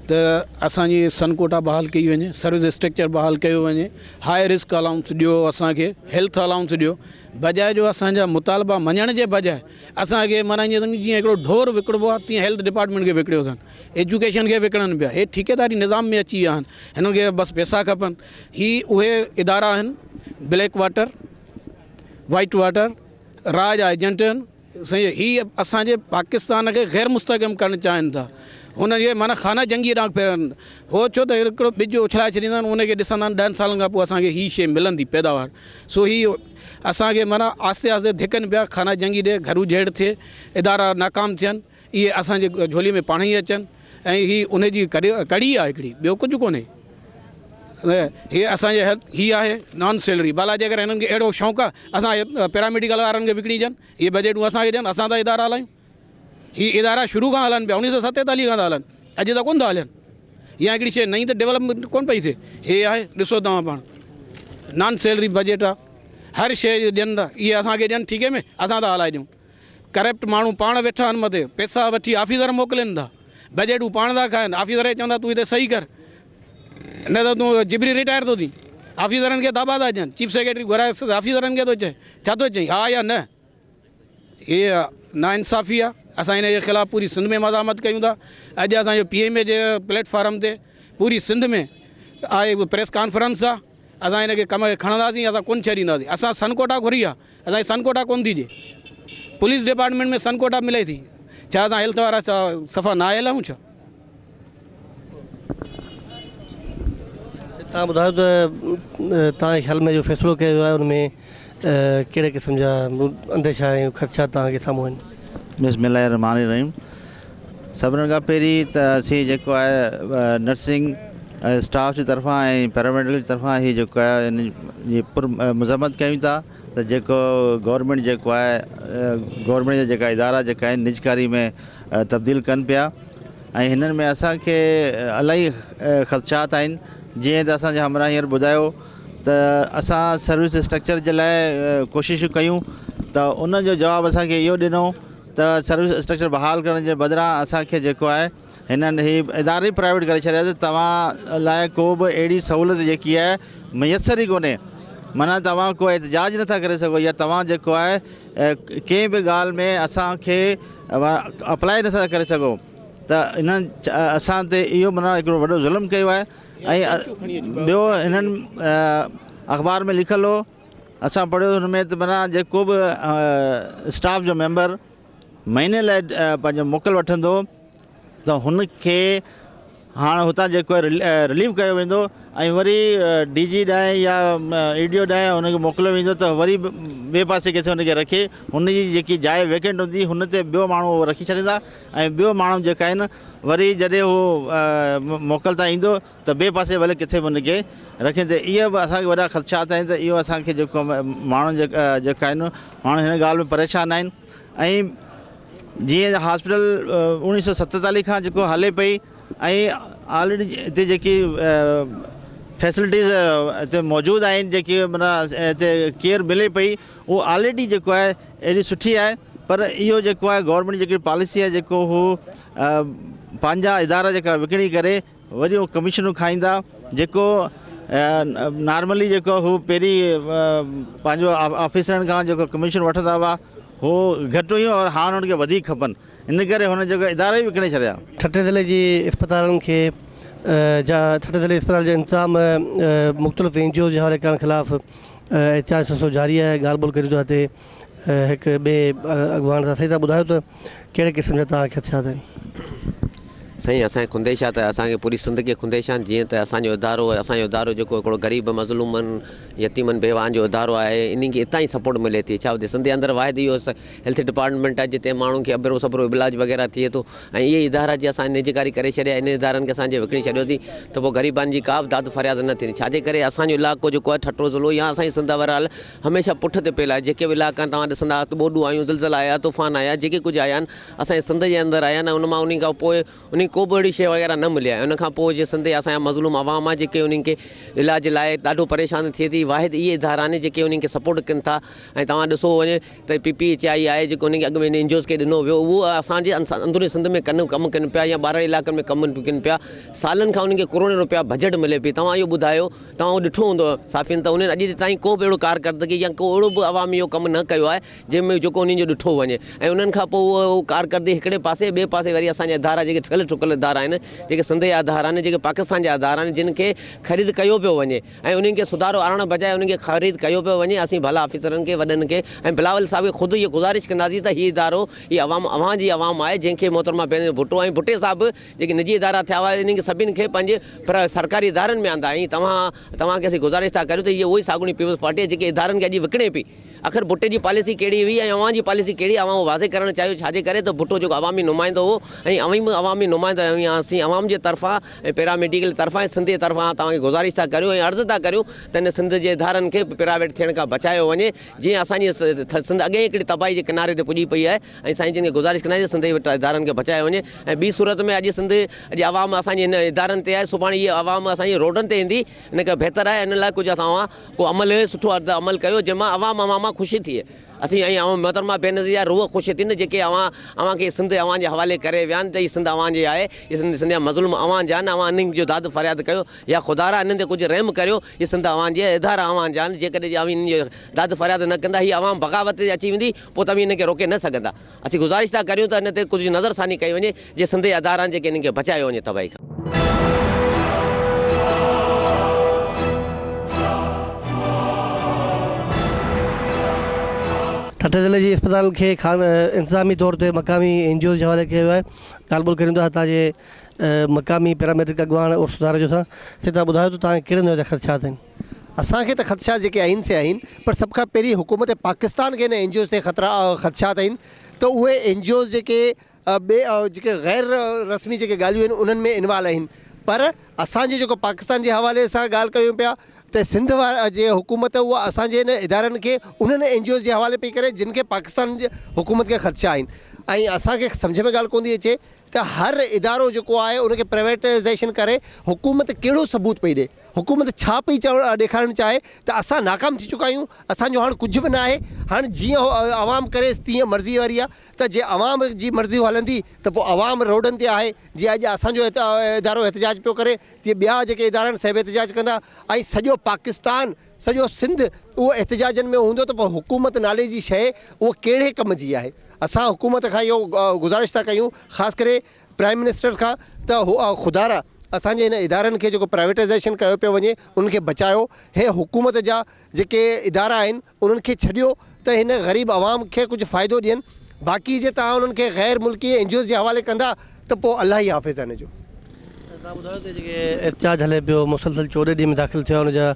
त असांजी सनकोटा बहाल कई वञे, सर्विस स्ट्रक्चर बहाल कयो वञे, हाई रिस्क अलाउंस ॾियो, असांखे हेल्थ अलाउंस ॾियो, बजाए जो असांजा मुतालबा मञण जे बजाए असांखे माना ईअं सम्झि जीअं हिकिड़ो ढोर विकिणबो आहे तीअं हेल्थ डिपार्टमेंट खे विकिणियो अथनि, एजुकेशन खे विकिणनि पिया। हे ठेकेदारी निज़ाम में अची विया आहिनि, हिननि खे बसि पैसा खपनि। ही उहे इदारा आहिनि ब्लैक वाटर, वाइट वाटर, राज एजेंट आहिनि सही। ही असांजे पाकिस्तान खे ग़ैर मुस्तहकम करणु चाहिनि था, हुनखे माना खाना जंगी ॾांहुं फेरनि। हो छो त हिकिड़ो ॿिज उछलाए छॾींदा आहिनि, उनखे ॾिसंदा आहिनि 10 सालनि खां पोइ असांखे ही शइ मिलंदी पैदावार। सो ही असांखे माना आहिस्ते आहिस्ते धिकनि पिया, खाना जंगी ॾे, घरू जहिड़ थिए, इदारा नाकाम थियनि, इहे असांजे झोली में पाण ई अचनि। ऐं ही उनजी कड़ी आहे हिकिड़ी, ॿियो कुझु कोन्हे। हे असांजे ही आहे नॉन सैलरी बाला, जे अगरि हिननि खे अहिड़ो शौक़ु आहे असां पैरामेडिकल वारनि खे विकिणी ॾियनि, इहे बजटूं असांखे ॾियनि, असां त इदारा हलायूं। ही इदारा शुरू खां हलनि पिया, 1947 खां था हलनि, अॼु त कोन था हलनि। या हिकिड़ी शइ नई त डेवलपमेंट कोन पई थिए। हे आहे ॾिसो तव्हां पाण नॉन सैलरी बजट आहे, हर शइ ॾियनि था, इहे असांखे ॾियनि ठीके में, असां था हलाए ॾियूं। करप्ट माण्हू पाण वेठा आहिनि मथे, पैसा वठी ऑफिसर मोकिलीनि था, बजटूं पाण था खाइनि। ऑफिसर चवंदा तूं हिते सही कर, न त तूं जिबरी रिटायर थो थी। ऑफिसरनि खे दाबा था ॾियनि, चीफ सेक्रेटरी घुराए ऑफिसरनि खे थो चए, छा थो चई, हा या न। इहे नाइंसाफ़ी आहे। असां इन जे ख़िलाफ़ु पूरी सिंध में मज़ामत कयूं था। अॼु असांजो PMA जे प्लेटफॉर्म ते पूरी सिंध में आहे प्रेस कॉन्फ्रेंस आहे। असां हिन खे कम खे खणंदासीं, असां कोन छॾींदासीं। असां सनकोटा घुरी आहे, असांजी सनकोटा कोन थी ॾिए। पुलिस डिपार्टमेंट में सनकोटा मिले थी, छा असां हेल्थ वारा सफ़ा न आयल आहियूं छा? तव्हां ॿुधायो त तव्हांजे ख़्याल में जो फ़ैसिलो कयो वियो आहे उनमें कहिड़े क़िस्म जा अंदेशा ऐं ख़दशा तव्हांखे साम्हूं आहिनि? बिस्मिल्लाहिर्रहमानिर्रहीम। सभिनी खां पहिरीं त असीं जेको आहे नर्सिंग स्टाफ जी तरफ़ां ऐं पैरामेडिकल जी तरफ़ां ही जेको आहे इन जी मज़म्मत कयूं था त जेको गवर्नमेंट जेको आहे गवर्नमेंट जा जेका इदारा जेका आहिनि निजकारी में तब्दील कनि पिया ऐं हिननि में असांखे इलाही ख़दशात आहिनि। जीअं त असांजे हमरा हींअर ॿुधायो त असां सर्विस स्ट्रक्चर जे लाइ कोशिशूं कयूं त उन जो जवाबु असांखे इहो ॾिनो त सर्विस स्ट्रक्चर बहाल करण जे बदिरां असांखे जेको आहे हिननि ही इदारे ई प्राइवेट करे छॾिया त तव्हां लाइ को बि अहिड़ी सहूलियत जेकी आहे मुयसर ई कोन्हे। माना तव्हां को एहतजाज नथा करे सघो या तव्हां जेको आहे कंहिं बि ॻाल्हि में असांखे अप्लाई नथा करे सघो। त इन्हनि असां ते इहो माना हिकिड़ो वॾो ज़ुल्म कयो आहे। ऐं ॿियो हिननि अख़बार में लिखियलु हो, असां पढ़ियो हुन में त माना जेको बि स्टाफ जो मेंबर महीने लाइ पंहिंजो मोकल वठंदो त हुनखे हाणे हुतां जेको आहे रिलीव कयो वेंदो ऐं वरी DG ॾांहुं या EDO ॾांहुं हुनखे मोकिलियो वेंदो त वरी ॿिए पासे किथे हुनखे रखे हुनजी जेकी जाइ वेकेंट हूंदी हुन ते ॿियो माण्हू रखी छॾींदा ऐं ॿियो माण्हू जेका आहिनि वरी जॾहिं हू मोकल तां ईंदो त ॿिए पासे भले किथे बि हुनखे रखे। त इहे बि असांखे वॾा ख़दशात आहिनि। त इहो असांखे जेको माण्हू जेका आहिनि माण्हू हिन ॻाल्हि में परेशान आहिनि। ऐं जीअं हॉस्पिटल 1947 खां जेको हले पई ऐं ऑलरेडी हिते जेकी फैसिलिटीज़ हिते मौजूदु आहिनि जेकी माना हिते केयर मिले पई उहो ऑलरेडी जेको आहे एॾी सुठी आहे। पर इहो जेको आहे गवर्नमेंट जेकी पॉलिसी आहे जेको हू पंहिंजा इदारा जेका विकिणी करे वरी उहो कमीशनूं खाईंदा जेको नॉर्मली जेको हू पहिरीं पंहिंजो ऑफिसरनि खां जेको कमीशन वठंदा हुआ हो घटि हुयूं और हाणे हुनखे वधीक खपनि। इन करे हुन जेको इदारा ई विकिणे छॾिया। ठट्टे ज़िले जी इस्पतालनि खे ठट्टे ज़िले इस्पताल जो इंतिज़ाम मुख़्तलिफ़ NGO जे हवाले करण ख़िलाफ़ु एहतिजाज सिलसिलो जारी आहे। ॻाल्हि ॿोल करियूं था हिते हिकु ॿिए अॻवान सां। सही था ॿुधायो त कहिड़े क़िस्म जा तव्हांखे ख़दशात आहिनि? साईं असांखे खुंदेश आहे त असांखे पूरी सिंध खे खुंदेश आहे। जीअं त असांजो इदारो जेको हिकिड़ो ग़रीब मज़लूमनि यतीमनि बेवाहनि जो इदारो आहे, इन खे हितां ई सपोर्ट मिले थी। छा हुते सिंध जे अंदरि वाहिद इहो हेल्थ डिपार्टमेंट आहे जिते माण्हुनि खे अबरो सबरो इलाज वग़ैरह थिए थो। ऐं इहे इदारा जी असां निजकारी करे छॾिया। इन इदारनि खे असांजे विकिणी छॾियोसीं त पोइ ग़रीबनि जी का बि दाद फरियाद न थींदी। छाजे करे असांजो इलाइक़ो जेको आहे ठट्टो ज़िलो या असांजी सिंध ओवरऑल हमेशह पुठ ते पियल आहे। जेके बि इलाइक़ा तव्हां ॾिसंदा ॿोॾूं आहियूं, ज़िलज़िला आया, तूफ़ान आया, जेके कुझु आया आहिनि असांजे सिंध जे अंदरि आया आहिनि। उन मां उन खां पोइ उन को बि अहिड़ी शइ वग़ैरह न मिली आहे। उन खां पोइ जे सिंध असांजा मज़लूम आवाम आहे जेके उन्हनि खे इलाज लाइ ॾाढो परेशान थिए थी। वाहिद इहे इदारा आहिनि जेके उन्हनि खे सपोर्ट कनि था। ऐं तव्हां ॾिसो वञे त PPHI आहे जेको उनखे अॻु में NGOs खे ॾिनो वियो, उहो असांजे अंदरूनी सिंध में कमु कनि पिया या ॿाहिरि इलाइक़नि में कमु कनि पिया। सालनि खां उन्हनि खे करोड़ रुपया बजट मिले पई। तव्हां इहो ॿुधायो, तव्हां उहो ॾिठो हूंदो साफ़िन त उन्हनि अॼु ताईं को बि अहिड़ो कारकर्दगी या को अहिड़ो बि अवामी इहो कमु न कयो आहे जंहिंमें जेको उन्हनि जो ॾिठो वञे। ऐं उन्हनि खां पोइ उहो कारकर्दगी हिकिड़े पासे ॿिए पासे वरी असांजा इदारा जेके ठहियल ठुकियल इदारा आहिनि, जेके सिंध जा इदारा आहिनि, जेके पाकिस्तान जा इदारा आहिनि, जिन खे ख़रीद कयो पियो वञे ऐं उन्हनि खे सुधारो आणण बजाए उन्हनि खे ख़रीद कयो पियो वञे। असीं भला ऑफिसरनि खे वॾनि खे ऐं बिलावल साहिब खे ख़ुदि इहो गुज़ारिश कंदासीं त हीउ इदारो हीअ अवां जी आवाम आहे जंहिंखे मोहतरमा पंहिंजो भुटो ऐं भुटे साहिबु जेके निजी इदारा थिया हुआ इन्हनि खे सभिनि खे पंहिंजे सरकारी इदारनि में आंदा। ऐं तव्हांखे असीं गुज़ारिश था करियूं त इहे उहे साॻुणी पीपल्स पार्टी आहे जेके इदारनि खे अॼु विकिणे पई। आख़िर भुटे जी पॉलिसी कहिड़ी हुई ऐं अवां जी पॉलिसी कहिड़ी अवां वाज़े करणु चाहियो। छाजे करे त भुटो जेको अवामी नुमाइंदो हो ऐं अवामी नुमाइंदो असीं अवाम जे तरफ़ां ऐं पैरामेडिकल तरफ़ां ऐं सिंध जे तरफ़ां तव्हांखे गुज़ारिश था करियूं ऐं अर्ज़ु था करियूं त हिन सिंध जे इदारनि खे प्राइवेट थियण खां बचायो वञे। जीअं असांजी सिंध अॻे हिकिड़ी तबाही जे किनारे ते पुॼी पई आहे ऐं साईं जिन खे गुज़ारिश कंदासीं सिंध जे इदारनि खे बचायो वञे। ऐं ॿी सूरत में अॼु सिंध अॼु आवाम असांजे हिन इदारनि ते आहे, सुभाणे इहे आवाम असांजी रोडनि ते ईंदी। इन खां बहितर आहे हिन लाइ कुझु तव्हां को अमल सुठो अमल कयो जंहिंमां आवाम ख़ुशी थिए। असीं ऐं मोहतरमा बेनज़ीर रूह ख़ुशि थी न जेके अवां खे सिंध अवां जे हवाले करे विया आहिनि त हीअ सिंध अवां जे आहे, हीअ सिंध जा मज़लूम अवां जा आहिनि, अवां इन्हनि जो दाद फ़रियाद कयो या ख़ुदारा इन्हनि ते कुझु रहम करियो। हीअ सिंध अवां जे इदारा अवां जा आहिनि, जेकॾहिं अवी इन्हनि जो दाद फ़रियाद न कंदा हीअ अवां बग़ावत ते अची वेंदी, पोइ तव्हां हिन खे रोके न सघंदा। असीं गुज़ारिश था करियूं त हिन ते कुझु नज़रसानी कई वञे जे सिंध जे अदारा जेके इन्हनि खे बचायो वञे तबाही खां। ठट्टे ज़िले जी अस्पताल खे इंतज़ामी तौर ते मक़ामी NGO जे हवाले कयो आहे। ॻाल्हि ॿोल करियूं था हितां जे मक़ामी पैरामेट्रिक अॻुवाण और सुधार जो था। से तव्हां ॿुधायो त तव्हांखे कहिड़े नमूने जा ख़दशात आहिनि? असांखे त ख़दशात जेके आहिनि से आहिनि, पर सभ खां पहिरीं हुकूमत पाकिस्तान खे हिन NGOs ते ख़दशात आहिनि त उहे NGOs जेके जेके गैर रस्मी जेके ॻाल्हियूं आहिनि उन्हनि में इन्वॉल्व आहिनि। पर असांजे जेको पाकिस्तान जे हवाले सां ॻाल्हि कयूं पिया त सिंध जे हुकूमत उहा असांजे हिन इदारनि खे उन्हनि NGOs जे हवाले पई करे जिन खे पाकिस्तान जे हुकूमत खे ख़दशा आहिनि। ऐं असांखे सम्झ में ॻाल्हि कोन थी अचे त हर इदारो जेको आहे उनखे प्राइवेटाइज़ेशन करे हुकूमत कहिड़ो सबूत पई ॾे, हुकूमत छा पई ॾेखारणु चाहे त असां नाकाम थी चुका आहियूं, असांजो हाणे कुझु बि न आहे। हाणे जीअं आवाम करे तीअं मर्ज़ी वारी आहे त जे आवाम जी मर्ज़ी हलंदी त पोइ आवाम रोडनि ते आहे। जीअं अॼु असांजो इदारो एहतिजाज पियो करे तीअं ॿिया जेके इदारा आहिनि सभु एहतिजाज कंदा ऐं सॼो पाकिस्तान सॼो सिंध उहो एहतिजाजनि में हूंदो त पोइ हुकूमत नाले जी शइ उहो कहिड़े कम जी आहे। असां हुकूमत खां इहो गुज़ारिश था कयूं, ख़ासि करे प्राइम मिनिस्टर खां त ख़ुदारा असांजे हिन इदारनि खे जेको प्राइवेटाइज़ेशन कयो पियो वञे उनखे बचायो। हे हुकूमत जा जेके इदारा आहिनि उन्हनि खे छॾियो त हिन ग़रीब आवाम खे कुझु फ़ाइदो ॾियनि। बाक़ी जे तव्हां उन्हनि खे गैर मुल्की NGOs जे हवाले कंदा त पोइ अलाह ई हाफ़िज़ आहे हिन जो। तव्हां ॿुधायो त जेके एहतिजाज हले पियो मुसलसल 14 ॾींहं में दाख़िल थियो आहे हुनजा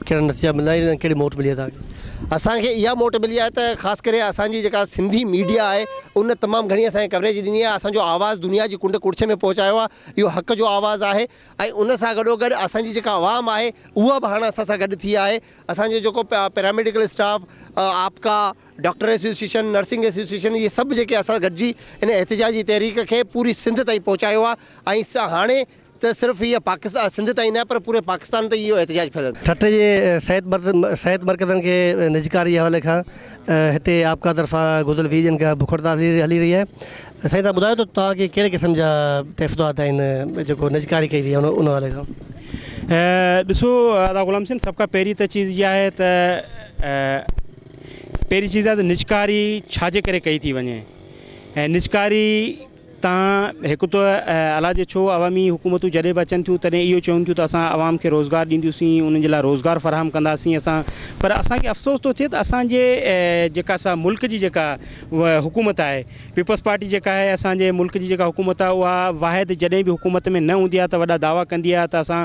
कहिड़ा नतीजा मिला आहिनि, कहिड़ी मोट मिली आहे तव्हांखे? असांखे इहा मोट मिली आहे त ख़ासि करे असांजी जेका सिंधी मीडिया आहे उन तमामु घणी असांखे कवरेज ॾिनी आहे, असांजो आवाज़ु दुनिया जी कुंड कुड़िछ में पहुचायो आहे। इहो हक़ जो आवाज़ु आहे ऐं उन सां गॾोगॾु असांजी जेका आवाम आहे उहा बि हाणे असां सां गॾु थी आहे। असांजो जेको पैरामेडिकल स्टाफ, आपका, डॉक्टर एसोसिएशन, नर्सिंग एसोसिएशन, इहे सभु जेके असां गॾिजी हिन एहतिजाजी तहरीक खे पूरी सिंध ताईं पहुचायो आहे। ऐं हाणे त सिर्फ़ु इहा पाकिस्तान सिंध ताईं न पर पूरे पाकिस्तान ताईं इहो एहतिजाज फैलंदो। ठट्टे जे सिहत मर्कज़नि खे निजकारी जे हवाले खां हिते आपका तरफ़ां गुज़िरियल 20 ॾींहंनि खां बुख हड़ताल हली रही आहे। साईं तव्हां ॿुधायो त तव्हांखे कहिड़े क़िस्म जा तहफ़ुज़ात आहिनि जेको निजकारी कई वई आहे उन हवाले खां? ॾिसो अदा ग़ुलाम सिंह, सभ खां पहिरीं त चीज़ इहा आहे त पहिरीं चीज़ आहे त निजकारी छाजे करे कई थी वञे। ऐं निजकारी तव्हां हिकु त अला जे छो अवामी हुकूमतूं जॾहिं बि अचनि थियूं तॾहिं इहो चवनि थियूं त असां आवाम खे रोज़गार ॾींदियूंसीं, उन्हनि जे लाइ रोज़गार फ़राहम कंदासीं असां। पर असांखे अफ़सोस थो थिए त असांजे जेका असां मुल्क जी जेका हुकूमत आहे, पीपल्स पार्टी जेका आहे असांजे मुल्क जी जेका हुकूमत आहे उहा वाहिद जॾहिं बि हुकूमत में न हूंदी आहे त वॾा दावा कंदी आहे त असां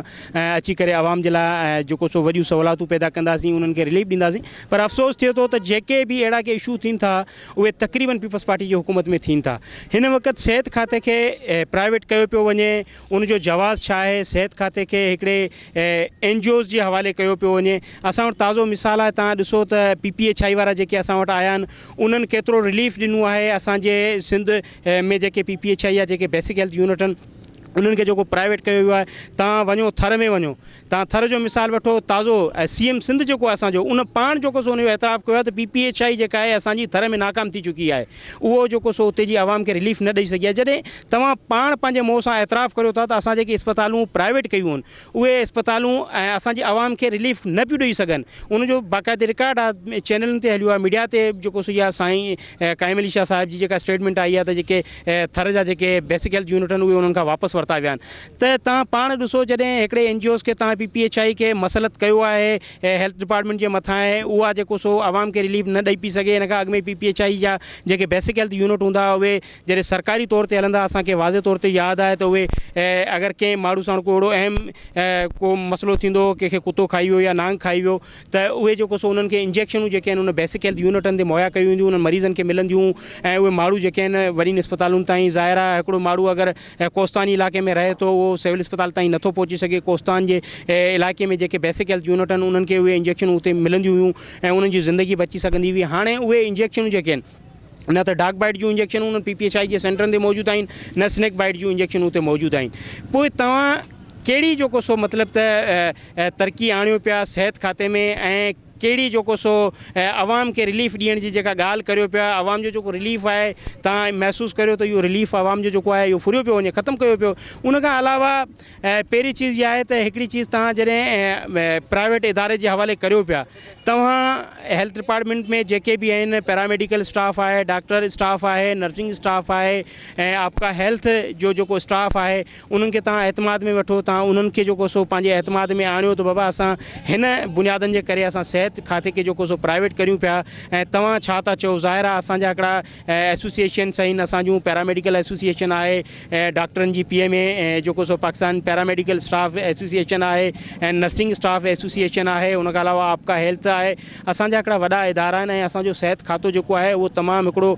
अची करे आवाम जे लाइ जेको सो वॾियूं सहूलियतूं पैदा कंदासीं, उन्हनि खे रिलीफ ॾींदासीं। पर अफ़सोस थिए थो त जेके बि अहिड़ा के इशू थियनि था उहे तक़रीबन पीपल्स पार्टी जी हुकूमत में थियनि था। हिन वक़्तु सिहत खाते खे प्राइवेट कयो पियो वञे, उनजो जवाज़ छा आहे, सिहत खाते खे हिकिड़े NGOs जे हवाले कयो पियो वञे। असां वटि ताज़ो मिसाल आहे, तव्हां ॾिसो त PPHI वारा जेके असां वटि आया आहिनि उन्हनि केतिरो रिलीफ ॾिनो आहे असांजे सिंध में जेके PPHI या जेके बेसिक हेल्थ यूनिट आहिनि उन्हनि खे जेको प्राइवेट कयो वियो आहे। तव्हां वञो थर में वञो, तव्हां थर जो मिसाल वठो, ताज़ो CM सिंध जेको आहे असांजो उन पाण जेको सो उनजो एतिराफ़ कयो आहे त PPHI जेका आहे असांजी थर में नाकाम थी चुकी आहे, उहो जेको सो उते जी आवाम खे रिलीफ न ॾेई सघी आहे। जॾहिं तव्हां पाण पंहिंजे मुंहं सां एतिराफ़ करियो था त असां जेके इस्पतालूं प्राइवेट कयूं आहिनि उहे इस्पतालूं ऐं असांजी आवाम खे रिलीफ न पियूं ॾेई सघनि, उनजो बाक़ाइदे रिकॉर्ड आहे, चैनलनि ते हलियो आहे, मीडिया ते जेको सो इहा साईं काइम अली शाह साहिब जी जेका स्टेटमेंट आई आहे त जेके थर जा जेके बेसिक हेल्थ यूनिट आहिनि उहे उन्हनि खां वापसि वरिता विया आहिनि। त तव्हां पाण ॾिसो जॾहिं हिकिड़े NGOs खे तव्हां PPHI खे मसलत कयो आहे हेल्थ डिपार्टमेंट जे मथां आहे, उहा जेको सो आवाम खे रिलीफ न ॾेई पई सघे। हिन खां अॻु में PPHI जा जेके बेसिक हेल्थ यूनिट हूंदा उहे जॾहिं सरकारी तौर ते हलंदा असांखे वाज़े तौर ते यादि आहे त उहे अगरि कंहिं माण्हू सां को अहिड़ो अहम को मसइलो थींदो, कंहिंखे कुतो खाई वियो या नांग खाई वियो त उहे जेको सो उन्हनि खे इंजेक्शनूं जेके आहिनि उन बेसिक हेल्थ यूनिटनि ते मुहैया कयूं वेंदियूं, उन्हनि मरीज़नि खे मिलंदियूं ऐं उहे माण्हू जेके आहिनि वॾियुनि इस्पतालुनि ताईं, ज़ाहिर आहे हिकिड़ो माण्हू अगरि कोस्तानी इलाइक़े में रहे थो उहो सिविल इस्पताल ताईं नथो पहुची सघे। कोस्तान जे इलाइक़े में जेके बेसिक हेल्थ यूनिट आहिनि उन्हनि खे उहे इंजेक्शनूं उते मिलंदियूं हुयूं ऐं उन्हनि जी ज़िंदगी बची सघंदी हुई। हाणे उहे इंजेक्शनूं जेके आहिनि न त डार्क बाइट जूं इंजेक्शनूं उन्हनि PPHI जे सेंटरनि ते मौजूदु आहिनि, न स्नैक बाइट जूं इंजेक्शनूं उते मौजूदु आहिनि। पोइ तव्हां कहिड़ी जेको सो मतिलबु त तरक़ी आणियो पिया सिहत खाते में ऐं कहिड़ी जेको सो आवाम खे रिलीफ ॾियण जी जेका ॻाल्हि करियो पिया, आवाम जो जेको रिलीफ आहे तव्हां महसूसु करियो त इहो रिलीफ आवाम जो जेको आहे इहो फुरियो पियो वञे, ख़तमु कयो पियो। उन खां अलावा पहिरीं चीज़ इहा आहे त हिकिड़ी चीज़ तव्हां जॾहिं प्राइवेट इदारे जे हवाले करियो पिया, तव्हां हेल्थ डिपार्टमेंट में जेके बि आहिनि पैरामेडिकल स्टाफ आहे, डॉक्टर स्टाफ आहे, नर्सिंग स्टाफ आहे ऐं आपका हेल्थ जो जेको स्टाफ आहे उन्हनि खे तव्हां एतमाद में वठो, तव्हां उन्हनि खे जेको सो पंहिंजे एतमाद में आणियो त बाबा असां हिन बुनियादनि जे करे असां सिहत खाते खे जेको सो प्राइवेट करियूं पिया ऐं तव्हां छा था चओ। ज़ाहिर आहे असांजा हिकिड़ा एसोसिएशन्स आहिनि, असांजूं पैरामेडिकल एसोसिएशन आहे, डॉक्टरनि जी PMA जेको सो पाकिस्तान पैरामेडिकल स्टाफ एसोसिएशन आहे ऐं नर्सिंग स्टाफ एसोसिएशन आहे, उन खां अलावा आपका हेल्थ आहे। असांजा हिकिड़ा वॾा इदारा आहिनि ऐं असांजो सिहत खातो जेको आहे उहो तमामु हिकिड़ो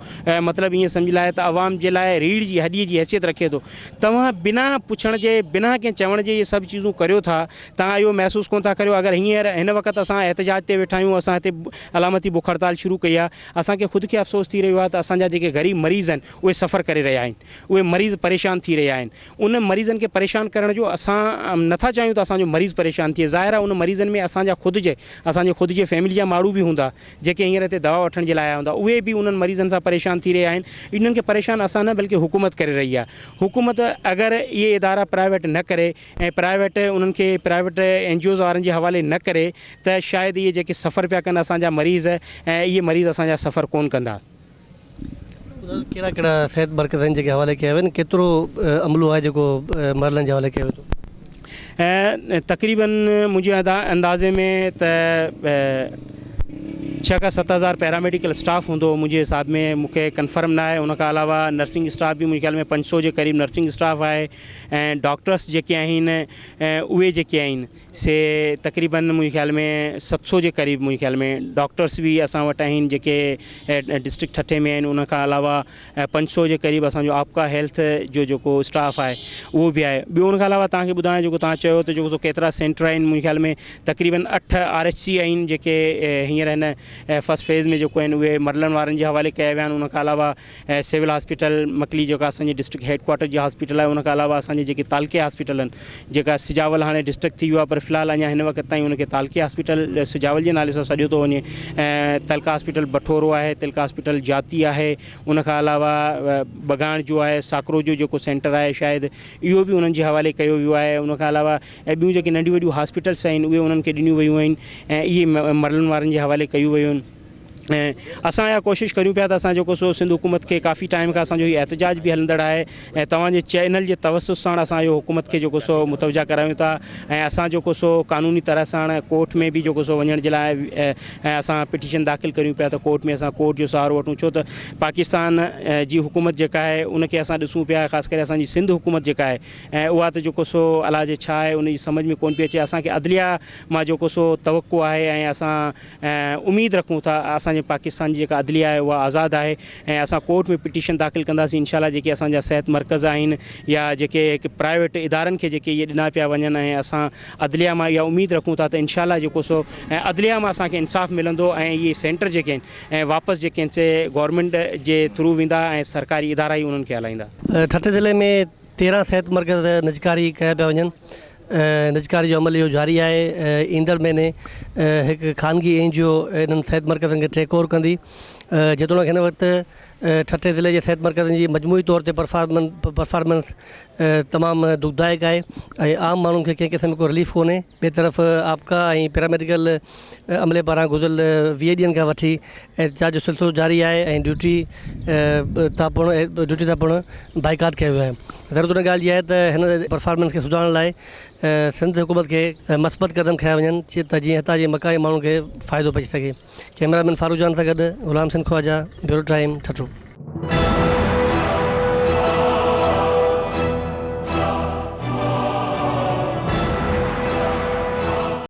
मतिलबु ईअं सम्झी लाइ त आवाम जे लाइ रीढ़ जी हॾीअ जी हैसियत रखे थो। तव्हां बिना पुछण जे, बिना कंहिं चवण जे इहे सभु चीज़ूं करियो था, तव्हां इहो महसूसु कोन था करियो। अगरि हींअर हिन वक़्तु असां एहतजाज ते वेठा आहियूं, असां हिते अलामती बुख हड़ताल शुरू कई आहे, असांखे ख़ुदि खे अफ़सोस थी रहियो आहे त असांजा जेके ग़रीब मरीज़ आहिनि उहे सफ़र करे रहिया आहिनि, उहे मरीज़ परेशान थी रहिया आहिनि। उन मरीज़नि खे परेशान करण जो असां नथा चाहियूं त असांजो मरीज़ परेशान थिए। ज़ाहिर आहे उन मरीज़नि में असांजे ख़ुदि जे फैमिली जा माण्हू बि हूंदा जेके हींअर हिते दवा वठण जे लाइ आया हूंदा, उहे बि उन्हनि मरीज़नि सां परेशान थी रहिया आहिनि। इन्हनि खे परेशान असां न बल्कि हुकूमत करे रही आहे। हुकूमत अगरि इहे इदारा प्राइवेट न करे ऐं प्राइवेट उन्हनि खे प्राइवेट NGOs वारनि जे हवाले न करे त शायदि इहे जेके सफ़र पिया कनि असांजा मरीज़ ऐं इहे मरीज़ असांजा सफ़र कोन कंदा। कहिड़ा कहिड़ा सिहत मर्कज़ आहिनि जेके हवाले कया आहिनि, केतिरो अमलो आहे जेको मरलनि जे हवाले कयो वेंदो? तक़रीबन मुंहिंजे अंदाज़े में त 6 खां 7 हज़ार पैरामेडिकल स्टाफ हूंदो मुंहिंजे हिसाब में, मूंखे कंफर्म न आहे। उन खां अलावा नर्सिंग स्टाफ बि मुंहिंजे ख़्याल में 500 जे क़रीब नर्सिंग स्टाफ आहे ऐं डॉक्टर्स जेके आहिनि उहे जेके आहिनि से तक़रीबन मुंहिंजे ख़्याल में 700 जे क़रीब मुंहिंजे ख़्याल में डॉक्टर्स बि असां वटि आहिनि जेके डिस्ट्रिक्ट ठठे में आहिनि। उन खां अलावा 500 जे क़रीब असांजो आपका हेल्थ जो जेको स्टाफ आहे उहो बि आहे। ॿियो उन खां अलावा तव्हांखे ॿुधायां जेको तव्हां चयो त जेको केतिरा सेंटर आहिनि, मुंहिंजे ख़्याल में तक़रीबन 8 RHC आहिनि जेके हींअर हिन फर्स्ट फेज़ में जेको आहिनि उहे मरलनि वारनि जे हवाले कया विया आहिनि। उन खां अलावा सिविल हॉस्पिटल मकली जेका असांजी डिस्ट्रिक्ट हेडक्वाटर जी हॉस्पिटल आहे, उन खां अलावा असांजे जेके तालके हॉस्पिटल आहिनि, जेका सिजावल हाणे डिस्ट्रिक्ट थी वियो आहे पर फ़िलहालु अञा हिन वक़्तु ताईं उनखे तालके हॉस्पिटल सिजावल जे नाले सां सॾियो थो वञे। तिलका हॉस्पिटल बठोरो आहे, तिलका हॉस्पिटल जाती आहे, उन खां अलावा बगाण जो आहे, साकरो जो जेको सेंटर आहे शायदि इहो बि उन्हनि जे हवाले कयो वियो आहे। उन खां अलावा ॿियूं जेके नंढियूं वॾियूं हॉस्पिटल्स आहिनि उहे उन्हनि खे ॾिनियूं वियूं आहिनि ऐं इहे मरलनि वारनि जे हवाले कयूं वियूं आहिनि। ऐं असां इहा कोशिशि करियूं पिया त असां जेको सो सिंध हुकूमत खे काफ़ी टाइम खां असांजो हीउ एहतजाज बि हलंदड़ आहे ऐं तव्हांजे चैनल जे तवसुस सां असां इहो हुकूमत खे जेको सो मुतवजा करायूं था ऐं असां जेको सो क़ानूनी तरह सां कोर्ट में बि जेको सो वञण जे लाइ ऐं असां पिटीशन दाख़िल करियूं पिया त कोर्ट में असां कोर्ट जो सहारो वठूं, छो त पाकिस्तान जी हुकूमत जेका आहे उनखे असां ॾिसूं पिया, ख़ासि करे असांजी सिंध हुकूमत जेका आहे ऐं उहा त जेको सो अलाह जे छा आहे उनजी सम्झ में कोन पई अचे। असांखे अदलिया मां जेको सो तवक़ो आहे ऐं असां उमेदु रखूं था असांजे पाकिस्तान जी जेका अदलिया आहे उहा आज़ादु आहे ऐं असां कोर्ट में पिटीशन दाख़िल कंदासीं इंशाल्लाह। जेके असांजा सिहत मर्कज़ आहिनि या जेके प्राइवेट इदारनि खे जेके इहे ॾिना पिया वञनि ऐं असां अदलिया मां इहा उमेदु रखूं था त इंशाल्लाह जेको सो ऐं अदलिया मां असांखे इंसाफ़ मिलंदो ऐं इहे सेंटर जेके आहिनि ऐं वापसि जेके आहिनि से गवर्नमेंट जे थ्रू वेंदा ऐं सरकारी इदारा ई उन्हनि खे हलाईंदा। ठठे ज़िले में 13 सिहत मर्कज़ निजकारी कया पिया वञनि। निजकारी जो अमल इहो जारी आहे। ईंदड़ महीने हिकु ख़ानगी NGO इन्हनि सिहत मर्कज़नि खे टेक ओवर कंदी, जेतोणीकि हिन वक़्तु ठठे ज़िले जे सिहत मर्कज़नि जी मजमूई तौर ते परफॉर्मेंस तमामु दुखदायक आहे ऐं आम माण्हुनि खे कंहिं क़िस्म को रिलीफ कोन्हे। ॿिए तरफ़ आपका ऐं पैरामेडिकल अमले पारां गुज़िरियल 20 ॾींहंनि खां वठी एहतजाज जो सिलसिलो जारी आहे ऐं ड्यूटी तां पिणु बाइकाट कयो वियो आहे। ज़रूरत उन ॻाल्हि जी आहे त हिन परफॉर्मेंस खे सुधारण लाइ सिंध हुकूमत खे मस्बत क़दम खयां वञनि त जीअं हितां जे मकाई माण्हुनि खे फ़ाइदो पहुची सघे। कैमरामैन फारूक जान सां गॾु ग़ुलाम सिंह ख्वाजा, ब्यूरो टाइम, ठठो।